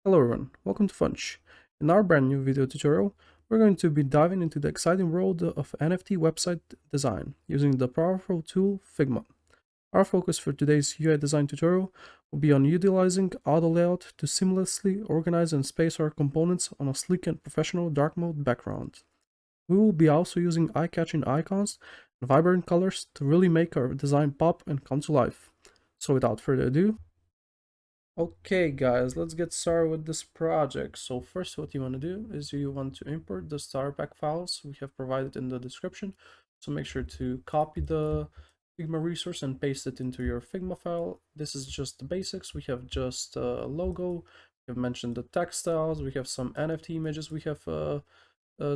Hello everyone, welcome to Funch. In our brand new video tutorial, we're going to be diving into the exciting world of NFT website design using the powerful tool Figma. Our focus for today's UI design tutorial will be on utilizing Autolayout to seamlessly organize and space our components on a sleek and professional dark mode background. We will be also using eye-catching icons and vibrant colors to really make our design pop and come to life. So without further ado, okay guys, let's get started with this project. So first what you want to do is you want to import the starter pack files we have provided in the description. So make sure to copy the Figma resource and paste it into your Figma file. This is just the basics. We have just a logo, we have mentioned the textiles, we have some NFT images we have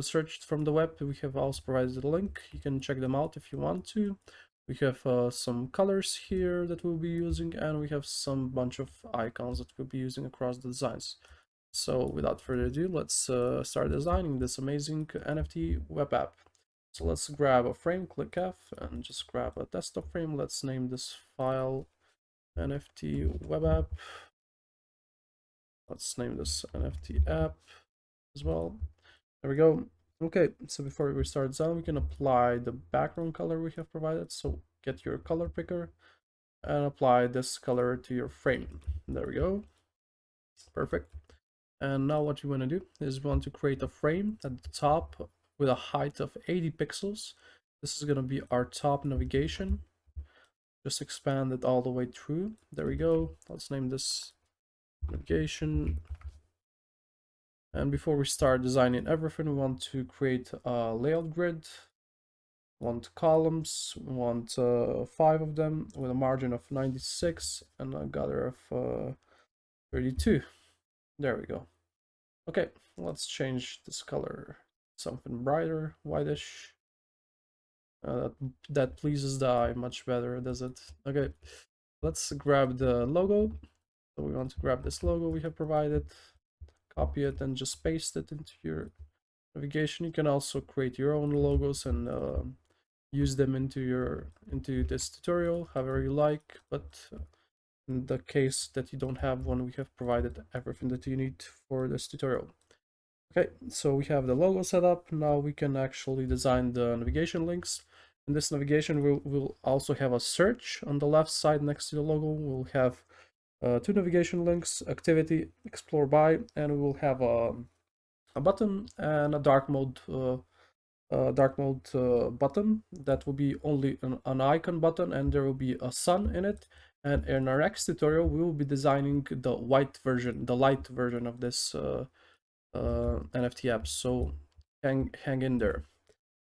searched from the web. We have also provided a link. You can check them out if you want to. We have some colors here that we'll be using, and we have some bunch of icons that we'll be using across the designs. So without further ado, let's start designing this amazing NFT web app. So let's grab a frame, click F, and just grab a desktop frame. Let's name this file NFT web app. Let's name this NFT app as well. There we go. Okay, so before we start design, we can apply the background color we have provided. So get your color picker and apply this color to your frame. There we go. Perfect. And now what you want to do is we want to create a frame at the top with a height of 80 pixels. This is going to be our top navigation. Just expand it all the way through. There we go. Let's name this navigation. And before we start designing everything, we want to create a layout grid. We want columns, we want 5 of them with a margin of 96 and a gutter of 32. There we go. Okay, let's change this color, something brighter, whitish. That pleases the eye much better, does it? Okay, let's grab the logo. So we want to grab this logo we have provided, copy it, and just paste it into your navigation. You can also create your own logos and use them into this tutorial however you like, but in the case that you don't have one, we have provided everything that you need for this tutorial. Okay, so we have the logo set up. Now we can actually design the navigation links. In this navigation, we'll also have a search on the left side next to the logo. We'll have 2 navigation links, activity, explore by, and we will have a button and a dark mode button that will be only an icon button, and there will be a sun in it. And in our next tutorial, we will be designing the white version, the light version of this NFT app. So hang in there.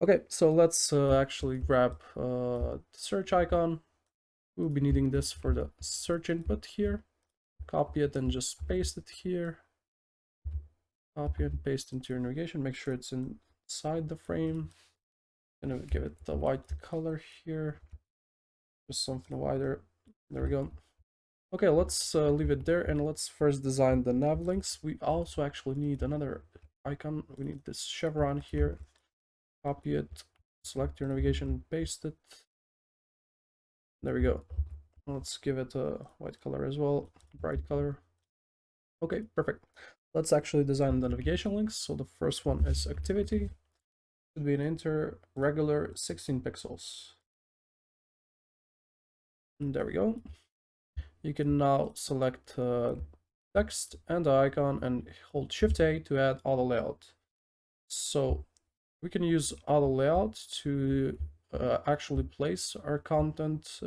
Okay, so let's actually grab the search icon. We'll be needing this for the search input here. Copy it and just paste it here. Copy and paste into your navigation. Make sure it's inside the frame. Gonna give it the white color here, just something wider. There we go. Okay, let's leave it there, and let's first design the nav links. We also actually need another icon. We need this chevron here. Copy it, select your navigation, paste it. There we go. Let's give it a white color as well, bright color. Okay, perfect. Let's actually design the navigation links. So the first one is activity. Should be an enter regular 16 pixels. And there we go. You can now select text and the icon and hold Shift A to add auto layout. So we can use auto layout to actually place our content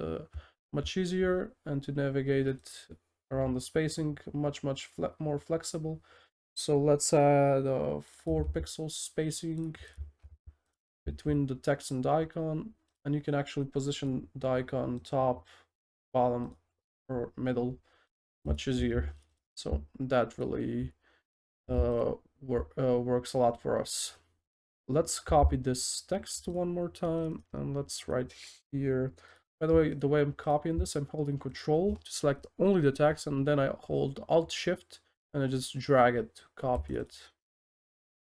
much easier and to navigate it around the spacing much more flexible. So let's add 4 pixels spacing between the text and the icon, and you can actually position the icon top, bottom, or middle much easier. So that really works a lot for us. Let's copy this text one more time and let's write here. By the way I'm copying this, I'm holding Control to select only the text, and then I hold Alt Shift and I just drag it to copy it.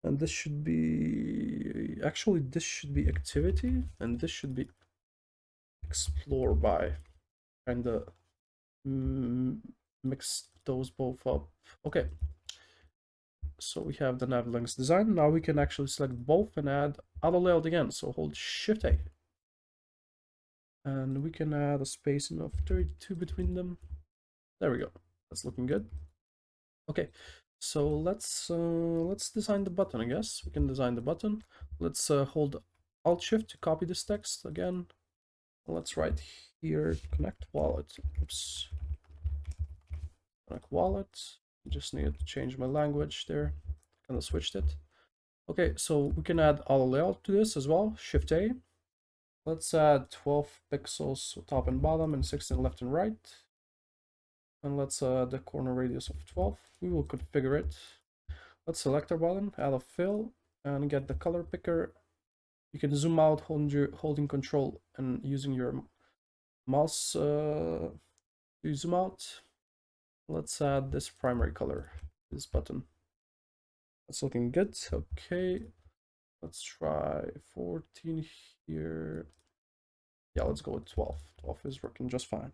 And this should be, actually this should be activity and this should be explore by. Kind of mix those both up. Okay, so we have the nav links design. Now we can actually select both and add Autolayout again. So hold Shift A. And we can add a spacing of 32 between them. There we go. That's looking good. Okay, so let's design the button. I guess we can design the button. Let's hold Alt Shift to copy this text again. Let's write here connect wallet. Oops, connect wallet. Just need to change my language there. Kind of switched it. Okay, so we can add auto layout to this as well. Shift A. Let's add 12 pixels top and bottom and 16 left and right. And let's add the corner radius of 12. We will configure it. Let's select our button, add a fill, and get the color picker. You can zoom out holding control and using your mouse to zoom out. Let's add this primary color, this button. That's looking good. Okay, let's try 14 here. Yeah, let's go with 12. 12 is working just fine.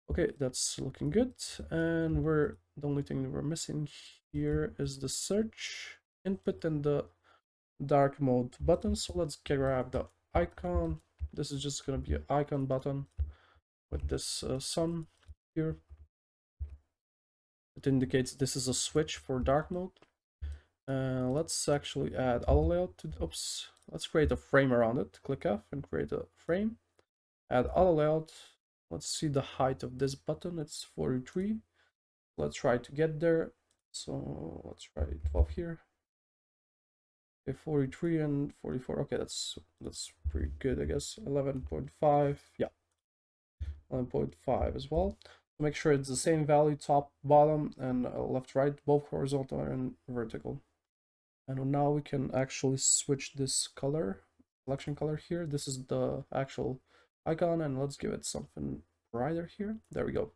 Okay, that's looking good. And the only thing we're missing here is the search input and the dark mode button. So let's grab the icon. This is just going to be an icon button with this sun here. It indicates this is a switch for dark mode. Let's actually add auto layout to oops. Let's create a frame around it. Click F and create a frame. Add auto layout. Let's see the height of this button. It's 43. Let's try to get there. So let's try 12 here. Okay, 43 and 44. Okay, that's pretty good, I guess. 11.5. Yeah, 11.5 as well. Make sure it's the same value, top, bottom, and left, right, both horizontal and vertical. And now we can actually switch this color, selection color here. This is the actual icon, and let's give it something brighter here. There we go.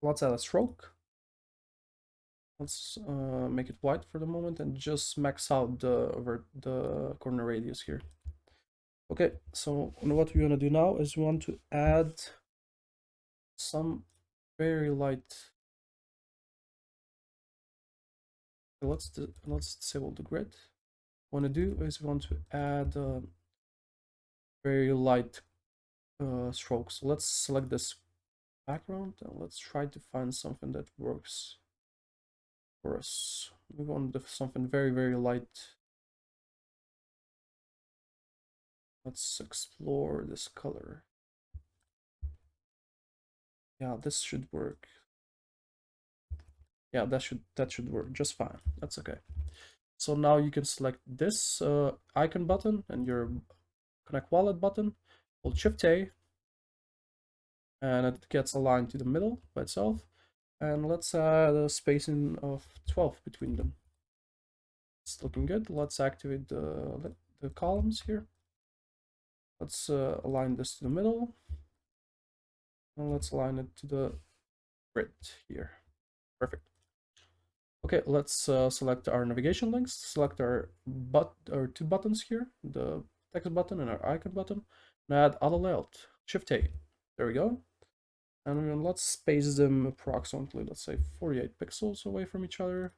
Let's add a stroke. Let's make it white for the moment and just max out the corner radius here. Okay, so what we want to do now is we want to add some very light. Let's disable the grid. What we want to do is we want to add very light strokes. So let's select this background and let's try to find something that works for us. We want something very light. Let's explore this color. Yeah, this should work. Yeah, that should work just fine. That's okay. So now you can select this icon button and your connect wallet button. Hold Shift A, and it gets aligned to the middle by itself. And let's add a spacing of 12 between them. It's looking good. Let's activate the columns here. Let's align this to the middle, and let's align it to the grid here. Perfect. Okay, let's select our navigation links. Select our two buttons here, the text button and our icon button, and add auto layout. Shift A. There we go. And let's space them approximately, let's say 48 pixels away from each other.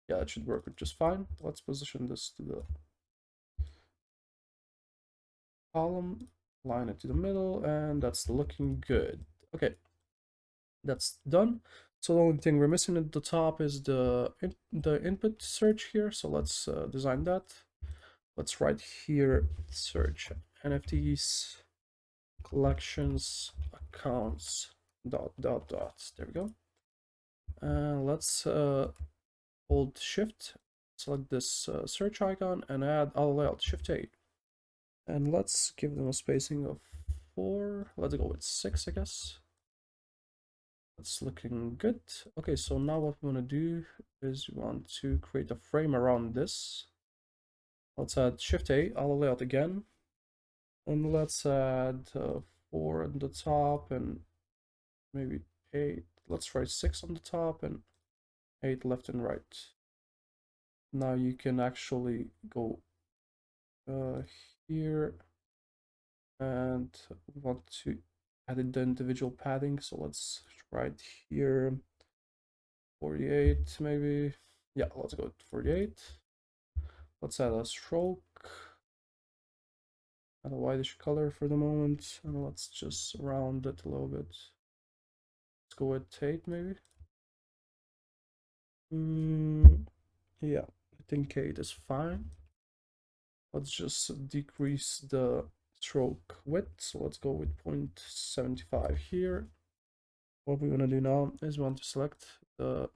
Yeah, it should work just fine. Let's position this to the column, line it to the middle, and that's looking good. Okay, that's done. So the only thing we're missing at the top is the input search here. So let's design that. Let's write here search NFTs collections accounts dot. There we go. Let's hold Shift, select this search icon, and add auto layout. Shift A. And let's give them a spacing of 4. Let's go with 6, I guess. That's looking good. Okay, so now what we want to do is we want to create a frame around this. Let's add Shift A, auto layout again. And let's add 4 on the top and maybe 8. Let's try 6 on the top and 8 left and right. Now you can actually go here and we want to edit the individual padding. So let's write here 48 maybe. Yeah, let's go with 48. Let's add a stroke, add a whitish color for the moment, and let's just round it a little bit. Let's go with 8 maybe. Yeah, I think 8 is fine. Let's just decrease the stroke width. So let's go with 0.75 here. What we're gonna do now is we want to select the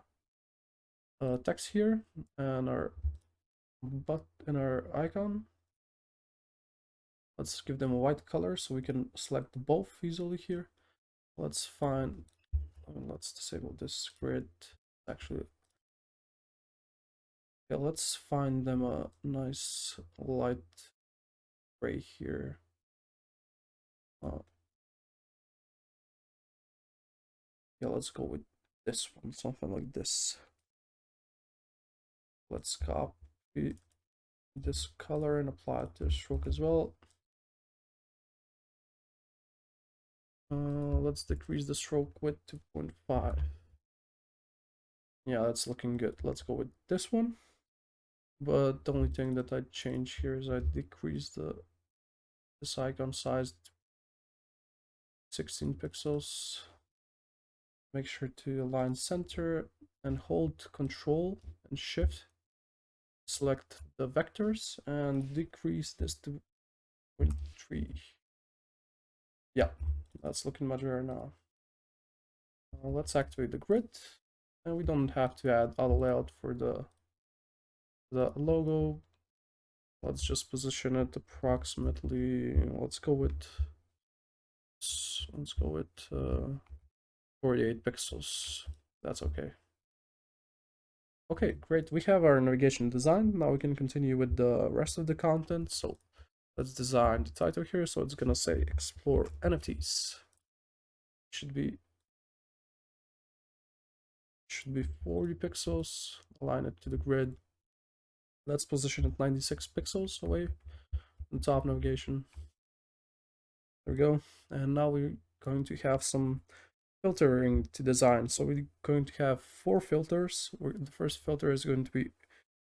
text here and our our icon. Let's give them a white color so we can select both easily here. Let's disable this grid. Actually, yeah, let's find them a nice light gray here. Yeah, let's go with this one, something like this. Let's copy this color and apply it to the stroke as well. Let's decrease the stroke width to 0.5. Yeah, that's looking good. Let's go with this one. But the only thing that I change here is I decrease this icon size to 16 pixels. Make sure to align center and hold Control and Shift. Select the vectors and decrease this to 0.3. Yeah, that's looking much better now. Let's activate the grid, and we don't have to add Autolayout for the logo. Let's just position it approximately. Let's go with 48 pixels. That's okay. Okay, great. We have our navigation design. Now we can continue with the rest of the content. So let's design the title here. So it's gonna say explore NFTs. Should be 40 pixels. Align it to the grid. Let's position it 96 pixels away from the top navigation. There we go. And now we're going to have some filtering to design. So we're going to have 4 filters. The first filter is going to be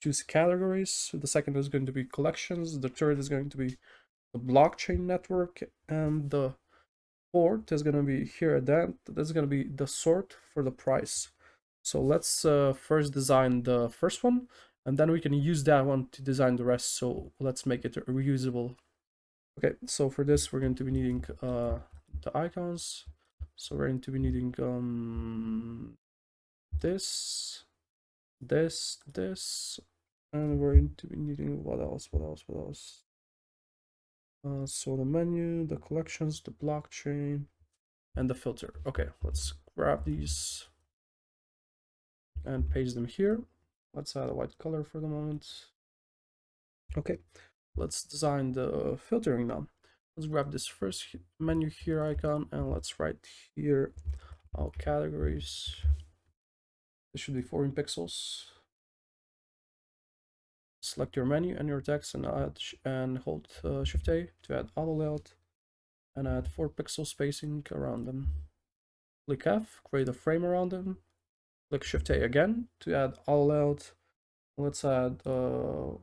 choose categories. The second is going to be collections. The third is going to be the blockchain network. And the fourth is going to be here at the end. That's going to be the sort for the price. So let's first design the first one, and then we can use that one to design the rest. So let's make it reusable. Okay, so for this we're going to be needing the icons. So we're going to be needing this, and we're going to be needing what else? So the menu, the collections, the blockchain, and the filter. Okay, let's grab these and paste them here. Let's add a white color for the moment. Okay, let's design the filtering now. Let's grab this first menu here icon and let's write here all categories. This should be 14 pixels. Select your menu and your text and hold Shift A to add auto layout and add 4 pixel spacing around them. Click F, create a frame around them. Click Shift A again to add auto layout. Let's add 4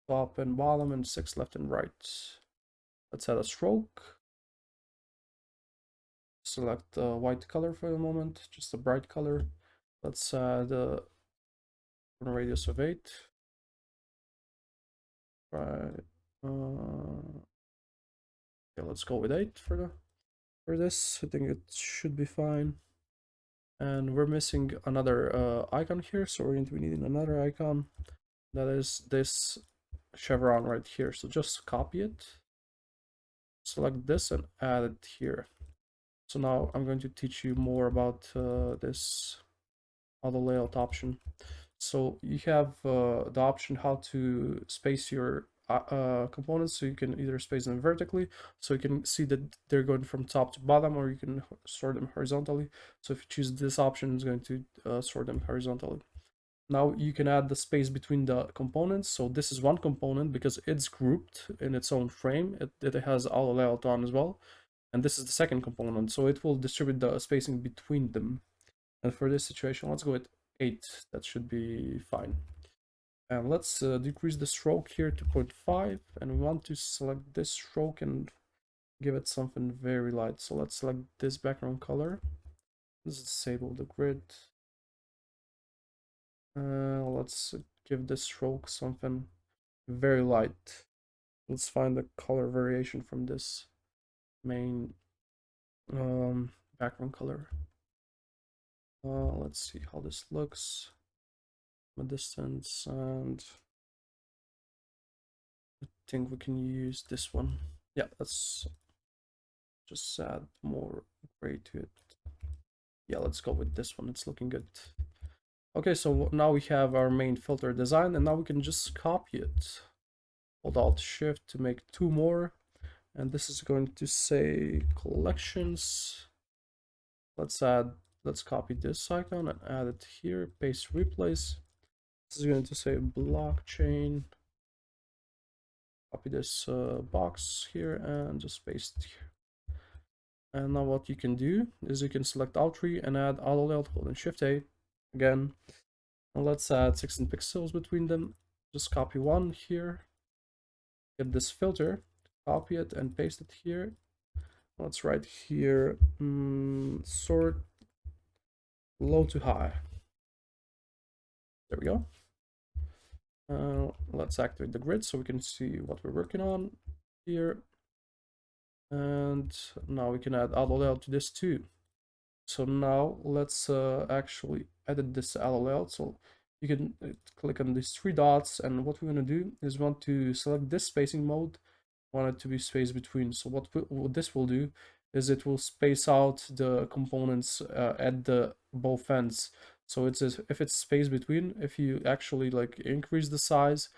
top and bottom and 6 left and right. Let's add a stroke. Select a white color for the moment, just a bright color. Let's add a radius of 8. Right. Okay, let's go with 8 for this. I think it should be fine. And we're missing another icon here, so we're going to be needing another icon. That is this chevron right here. So just copy it, select this, and add it here. So now I'm going to teach you more about this auto layout option. So you have the option how to space your components. So you can either space them vertically, so you can see that they're going from top to bottom, or you can sort them horizontally. So if you choose this option, it's going to sort them horizontally. Now you can add the space between the components. So this is one component because it's grouped in its own frame. It has auto layout on as well. And this is the second component, so it will distribute the spacing between them. And for this situation, let's go with 8. That should be fine. And let's decrease the stroke here to 0.5, and we want to select this stroke and give it something very light. So let's select this background color. Let's disable the grid. Let's give this stroke something very light. Let's find the color variation from this main background color. Let's see how this looks from a distance, and I think we can use this one. Yeah, let's just add more gray to it. Yeah, let's go with this one. It's looking good. Okay, so now we have our main filter design, and now we can just copy it. Hold Alt Shift to make 2 more, and this is going to say collections. Let's copy this icon and add it here, paste replace. This is going to say blockchain. Copy this box here and just paste it here. And now what you can do is you can select all 3 and add Autolayout, holding Shift A again. And let's add 16 pixels between them. Just copy one here. Get this filter, copy it and paste it here. Let's write here sort low to high. There we go. Let's activate the grid so we can see what we're working on here. And now we can add auto layout to this too. So now let's actually edit this auto layout. So you can click on these 3 dots, and what we're going to do is want to select this spacing mode. Want it to be space between. So what this will do is it will space out the components at the both ends. So it's if it's space between, if you actually like increase the size,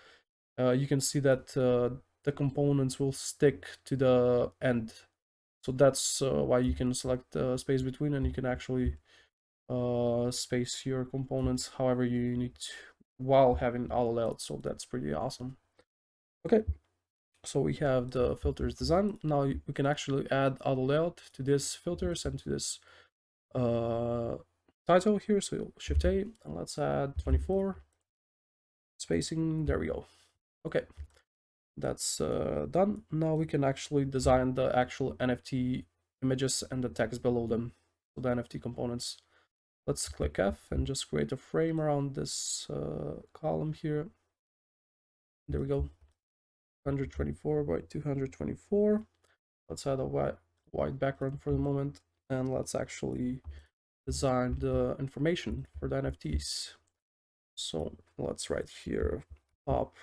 you can see that the components will stick to the end. So that's why you can select space between, and you can actually space your components however you need to, while having auto layout. So that's pretty awesome. Okay, so we have the filters design. Now we can actually add auto layout to this filters and to this title here. So Shift A, and let's add 24 spacing. There we go. Okay, that's done. Now we can actually design the actual NFT images and the text below them, so the NFT components. Let's click F and just create a frame around this column here. There we go. 124 by 224. Let's add a white background for the moment, and let's actually design the information for the NFTs. So let's write here pop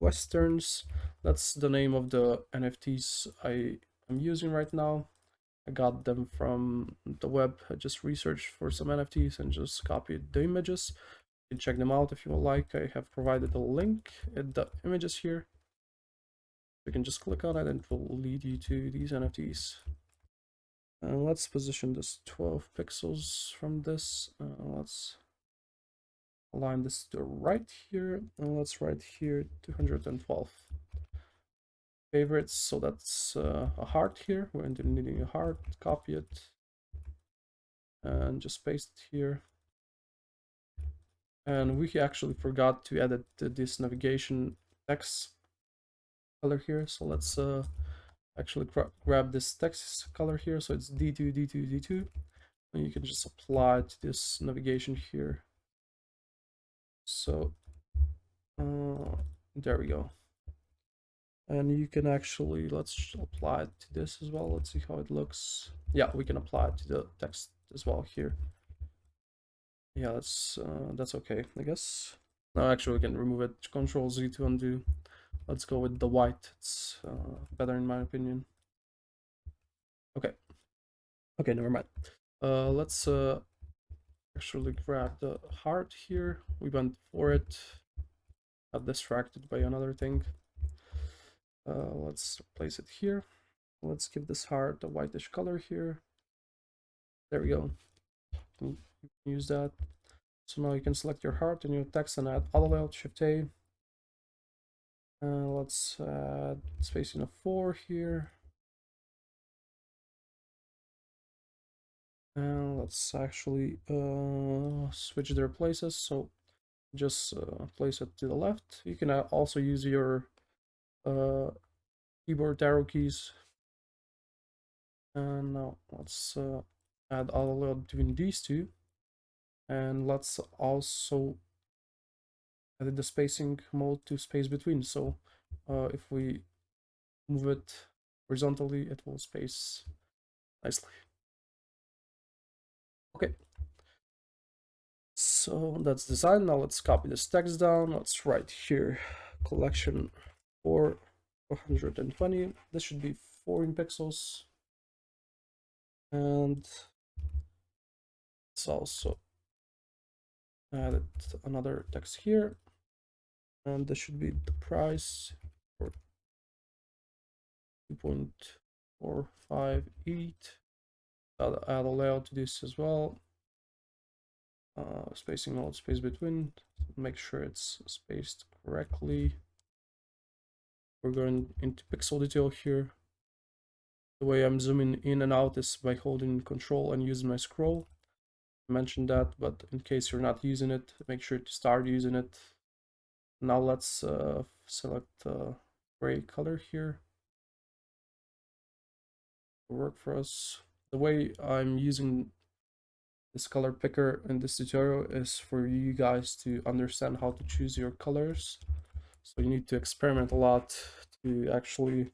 westerns. That's the name of the NFTs I am using right now. I got them from the web. I just researched for some NFTs and just copied the images. You can check them out if you would like. I have provided a link at the images here. You can just click on it and it will lead you to these NFTs. And let's position this 12 pixels from this. Let's align this to the right here, and let's write here 212 favorites. So that's a heart here. We're needing a heart. Copy it and just paste it here. And we actually forgot to edit this navigation text color here. So let's actually grab this text color here. So it's D2, D2, D2. And you can just apply it to this navigation here. So there we go. And you can actually, let's apply it to this as well. Let's see how it looks. Yeah, we can apply it to the text as well here. Yeah, that's okay, I guess. No, actually we can remove it. Control Z to undo. Let's go with the white. It's better in my opinion. Okay. Okay, never mind. Let's actually grab the heart here. We went for it. Got distracted by another thing. Let's place it here. Let's give this heart a whitish color here. There we go. You can use that. So now you can select your heart and your text and add Autolayout, Shift A. Let's add spacing of 4 here. And let's actually switch their places. So just place it to the left. You can also use your keyboard arrow keys. And now let's add Autolayout between these two. And let's also add the spacing mode to space between. So if we move it horizontally, it will space nicely. Okay, so that's design. Now let's copy this text down. Let's write here collection for 420. This should be 14 pixels. And let's also add another text here. And this should be the price for 2.458. I'll add a layout to this as well. Spacing mode, space between. Make sure it's spaced correctly. We're going into pixel detail here. The way I'm zooming in and out is by holding Control and using my scroll. I mentioned that, but in case you're not using it, make sure to start using it. Now let's select gray color here. Work for us. The way I'm using this color picker in this tutorial is for you guys to understand how to choose your colors. So you need to experiment a lot to actually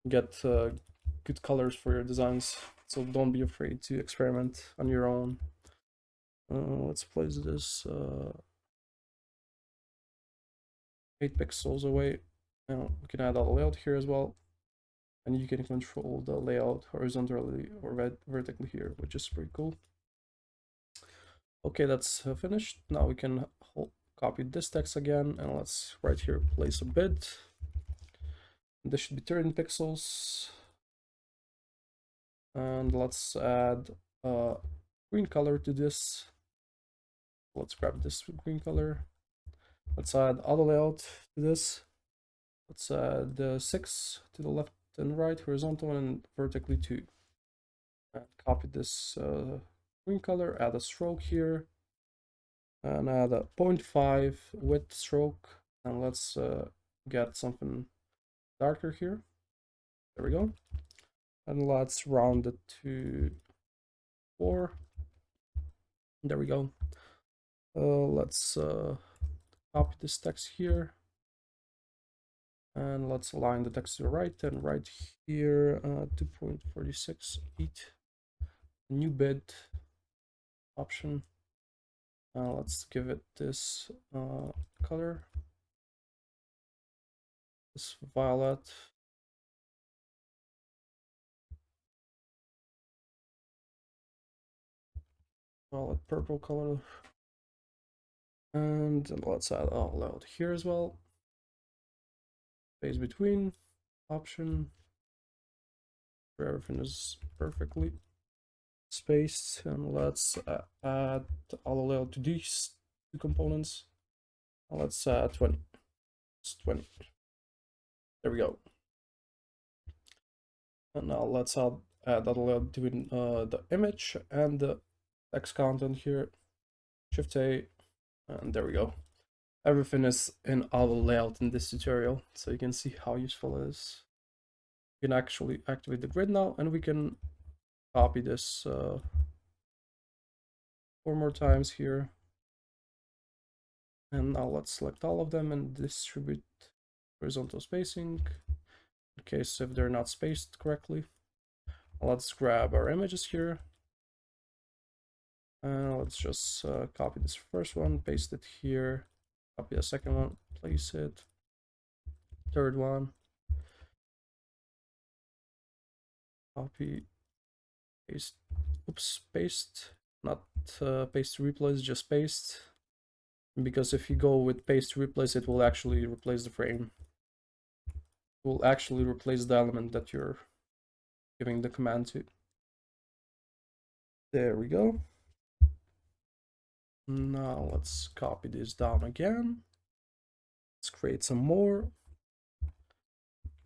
get good colors for your designs. So don't be afraid to experiment on your own. Let's place this 8 pixels away. Now we can add all the layout here as well. And you can control the layout horizontally or vertically here, which is pretty cool. Okay, that's finished. Now we can copy this text again, and let's right here place a bid. This should be 13 pixels. And let's add a green color to this. Let's grab this green color. Let's add auto layout to this. Let's add the 6 to the left and right, horizontal and vertically too. And copy this green color, add a stroke here, and add a 0.5 width stroke. And let's get something darker here. There we go. And let's round it to 4. There we go. Let's copy this text here. And let's align the text to the right, and right here 2.468 new bid option. Let's give it this color, this violet. Violet purple color. And let's add all out here as well. Space between option, where everything is perfectly spaced. And let's add all out to these two components. Let's 20. It's 20. There we go. And now let's add that layout between the image and the text content here. Shift A, and there we go. Everything is in auto layout in this tutorial, so you can see how useful it is. You can actually activate the grid now, and we can copy this 4 more times here. And now let's select all of them and distribute horizontal spacing in case if they're not spaced correctly. Let's grab our images here. Let's just copy this first one, paste it here, copy the second one, place it, third one, copy, paste, oops, paste, not paste to replace, just paste. Because if you go with paste to replace, it will actually replace the frame. It will actually replace the element that you're giving the command to. There we go. Now let's copy this down again. Let's create some more.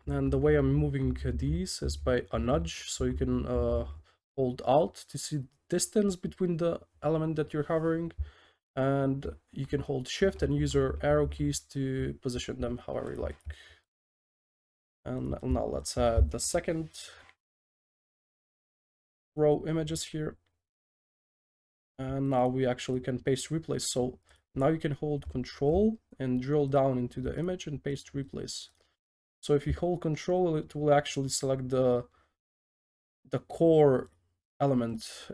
And the way I'm moving these is by a nudge, so you can hold Alt to see distance between the element that you're hovering, and you can hold Shift and use your arrow keys to position them however you like. And now let's add the second row images here. And now we actually can paste replace. So now you can hold Control and drill down into the image and paste replace. So if you hold Control, it will actually select the core element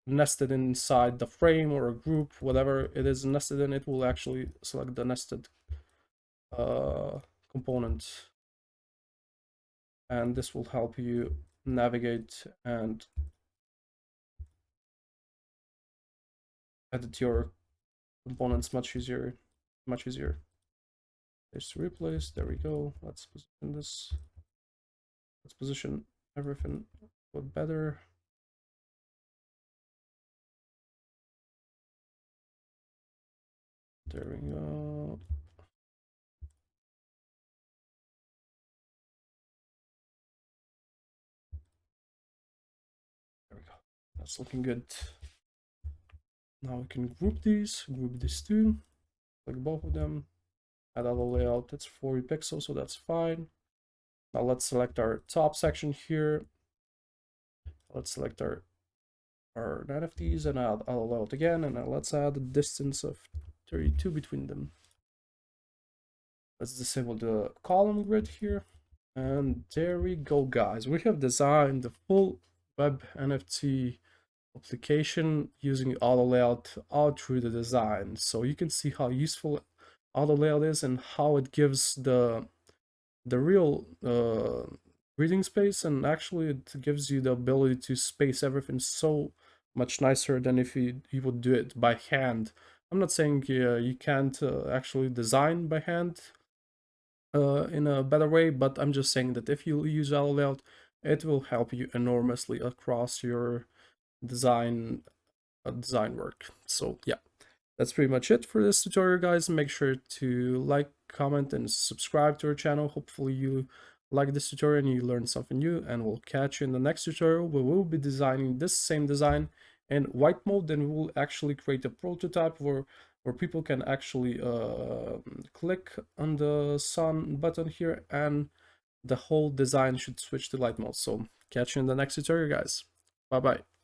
nested inside the frame or a group, whatever it is nested in. It will actually select the nested component, and this will help you navigate and edit your components much easier. Paste replace. There we go. Let's position this. Let's position everything a bit better. There we go. There we go. That's looking good. Now we can group these two, like both of them. Add Autolayout, that's 40 pixels, so that's fine. Now let's select our top section here. Let's select our NFTs and add Autolayout again, and now let's add a distance of 32 between them. Let's disable the column grid here. And there we go, guys. We have designed the full web NFT application using Autolayout all through the design. So you can see how useful Autolayout is and how it gives the real reading space, and actually it gives you the ability to space everything so much nicer than if you would do it by hand. I'm not saying you can't actually design by hand in a better way, but I'm just saying that if you use Autolayout, it will help you enormously across your design work. So yeah, that's pretty much it for this tutorial, guys. Make sure to like, comment, and subscribe to our channel. Hopefully you like this tutorial and you learned something new, and we'll catch you in the next tutorial where we'll be designing this same design in white mode. Then we'll actually create a prototype where people can actually click on the sun button here, and the whole design should switch to light mode. So catch you in the next tutorial, guys. Bye bye.